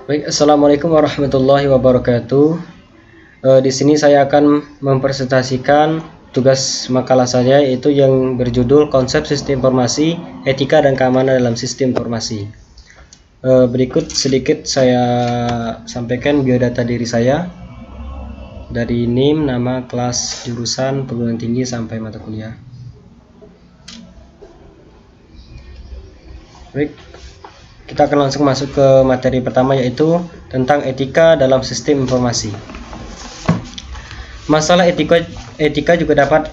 Baik, assalamualaikum warahmatullahi wabarakatuh. Di sini saya akan mempresentasikan tugas makalah saya, yaitu yang berjudul Konsep Sistem Informasi, Etika dan Keamanan dalam Sistem Informasi. Berikut sedikit saya sampaikan biodata diri saya, dari NIM, nama, kelas, jurusan, perguruan tinggi, sampai mata kuliah. Baik, kita akan langsung masuk ke materi pertama, yaitu tentang etika dalam sistem informasi. Masalah etika juga dapat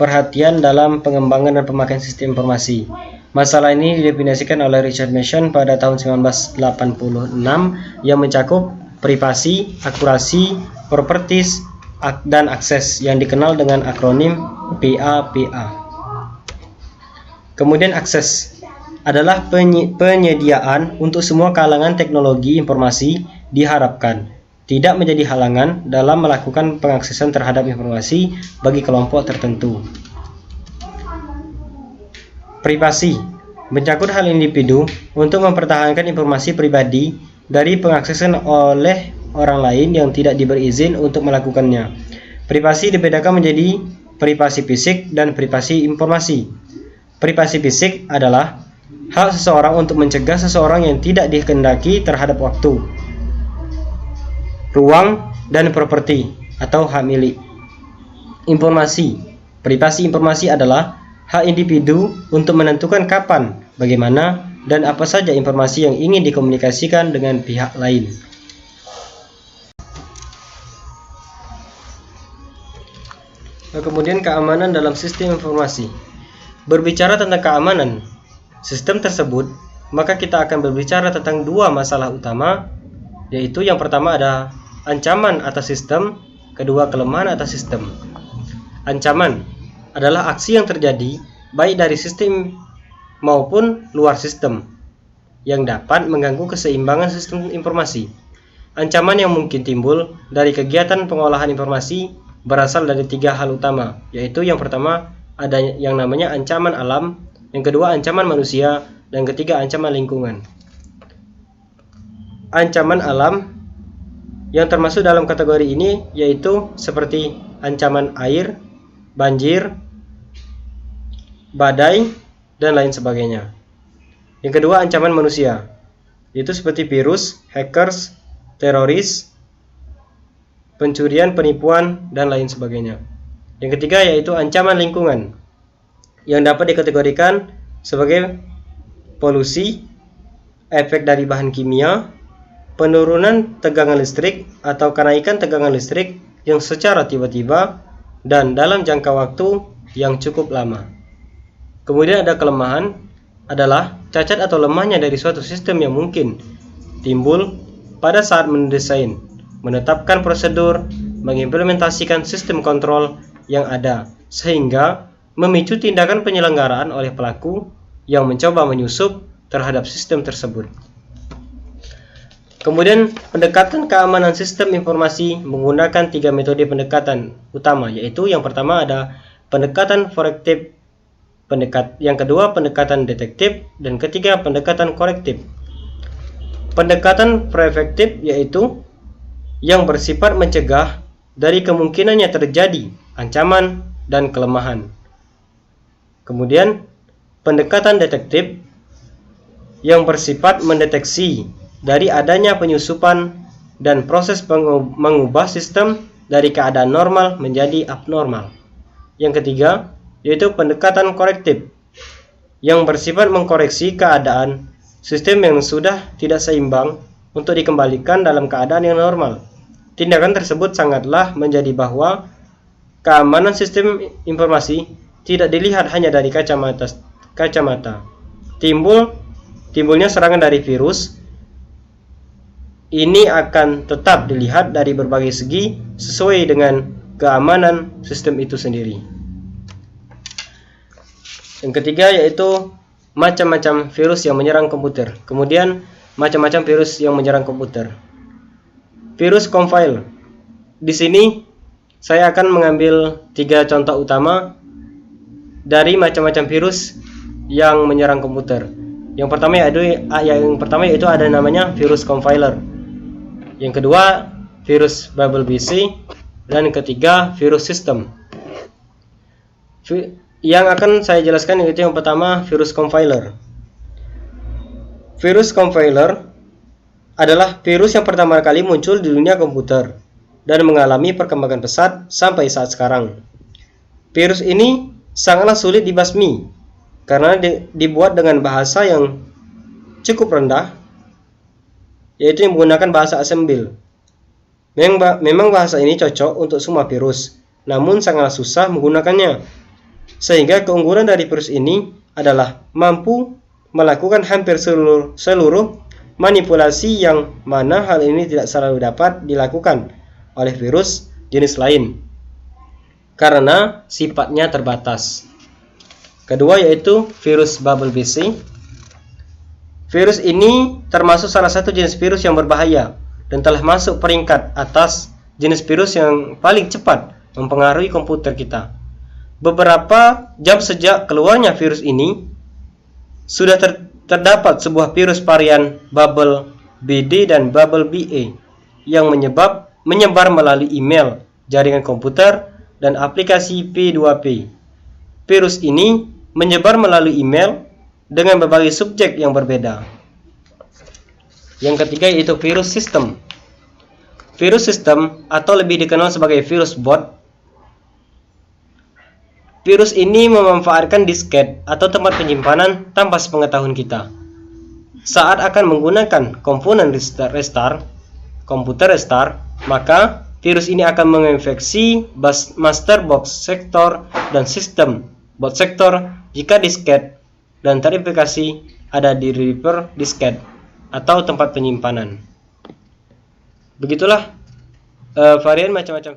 perhatian dalam pengembangan dan pemakaian sistem informasi. Masalah ini didefinisikan oleh Richard Mason pada tahun 1986 yang mencakup privasi, akurasi, properties, dan akses yang dikenal dengan akronim PAPA. Kemudian akses adalah penyediaan untuk semua kalangan teknologi informasi diharapkan tidak menjadi halangan dalam melakukan pengaksesan terhadap informasi bagi kelompok tertentu. Privasi mencakup hal individu untuk mempertahankan informasi pribadi dari pengaksesan oleh orang lain yang tidak diberi izin untuk melakukannya. Privasi dibedakan menjadi privasi fisik dan privasi informasi. Privasi fisik adalah hak seseorang untuk mencegah seseorang yang tidak dikehendaki terhadap waktu, ruang, dan properti atau hak milik. Informasi. Privasi informasi adalah hak individu untuk menentukan kapan, bagaimana, dan apa saja informasi yang ingin dikomunikasikan dengan pihak lain. Kemudian keamanan dalam sistem informasi. Berbicara tentang keamanan sistem tersebut, maka kita akan berbicara tentang dua masalah utama, yaitu yang pertama ada ancaman atas sistem, kedua kelemahan atas sistem. Ancaman adalah aksi yang terjadi baik dari sistem maupun luar sistem yang dapat mengganggu keseimbangan sistem informasi. Ancaman yang mungkin timbul dari kegiatan pengolahan informasi berasal dari tiga hal utama, yaitu yang pertama ada yang namanya ancaman alam, yang kedua ancaman manusia, dan ketiga ancaman lingkungan. Ancaman alam yang termasuk dalam kategori ini yaitu seperti ancaman air, banjir, badai, dan lain sebagainya. Yang kedua ancaman manusia, yaitu seperti virus, hackers, teroris, pencurian, penipuan, dan lain sebagainya. Yang ketiga yaitu ancaman lingkungan, yang dapat dikategorikan sebagai polusi, efek dari bahan kimia, penurunan tegangan listrik atau kenaikan tegangan listrik yang secara tiba-tiba dan dalam jangka waktu yang cukup lama. Kemudian ada kelemahan, adalah cacat atau lemahnya dari suatu sistem yang mungkin timbul pada saat mendesain, menetapkan prosedur, mengimplementasikan sistem kontrol yang ada, sehingga memicu tindakan penyelenggaraan oleh pelaku yang mencoba menyusup terhadap sistem tersebut. Kemudian pendekatan keamanan sistem informasi menggunakan tiga metode pendekatan utama, yaitu yang pertama ada pendekatan proaktif, yang kedua pendekatan detektif, dan ketiga pendekatan korektif. Pendekatan proaktif yaitu yang bersifat mencegah dari kemungkinannya terjadi ancaman dan kelemahan. Kemudian pendekatan detektif yang bersifat mendeteksi dari adanya penyusupan dan proses mengubah sistem dari keadaan normal menjadi abnormal. Yang ketiga yaitu pendekatan korektif yang bersifat mengkoreksi keadaan sistem yang sudah tidak seimbang untuk dikembalikan dalam keadaan yang normal. Tindakan tersebut sangatlah menjadi bahwa keamanan sistem informasi tidak dilihat hanya dari kacamata. Timbulnya serangan dari virus ini akan tetap dilihat dari berbagai segi sesuai dengan keamanan sistem itu sendiri. Yang ketiga yaitu macam-macam virus yang menyerang komputer. Kemudian macam-macam virus yang menyerang komputer. Virus Comfile. Di sini saya akan mengambil tiga contoh utama dari macam-macam virus yang menyerang komputer. Yang pertama yaitu ada namanya virus compiler. Yang kedua virus BubbleBC, dan yang ketiga virus system. Yang akan saya jelaskan yaitu yang pertama virus compiler. Virus compiler adalah virus yang pertama kali muncul di dunia komputer dan mengalami perkembangan pesat sampai saat sekarang. Virus ini sangatlah sulit dibasmi karena dibuat dengan bahasa yang cukup rendah, yaitu yang menggunakan bahasa assembly. Memang bahasa ini cocok untuk semua virus, namun sangatlah susah menggunakannya. Sehingga keunggulan dari virus ini adalah mampu melakukan hampir seluruh manipulasi, yang mana hal ini tidak selalu dapat dilakukan oleh virus jenis lain karena sifatnya terbatas. Kedua yaitu virus BubbleBC. Virus ini termasuk salah satu jenis virus yang berbahaya dan telah masuk peringkat atas jenis virus yang paling cepat mempengaruhi komputer kita. Beberapa jam sejak keluarnya virus ini, sudah terdapat sebuah virus varian BubbleBD dan BubbleBA yang menyebar melalui email, jaringan komputer, dan aplikasi P2P. Virus ini menyebar melalui email dengan berbagai subjek yang berbeda. Yang ketiga yaitu virus sistem. Virus sistem atau lebih dikenal sebagai virus bot. Virus ini memanfaatkan disket atau tempat penyimpanan tanpa sepengetahuan kita. Saat akan menggunakan komponen komputer restart, maka virus ini akan menginfeksi master box sektor dan sistem bot sektor jika disket dan verifikasi ada di reader disket atau tempat penyimpanan. Begitulah varian macam-macam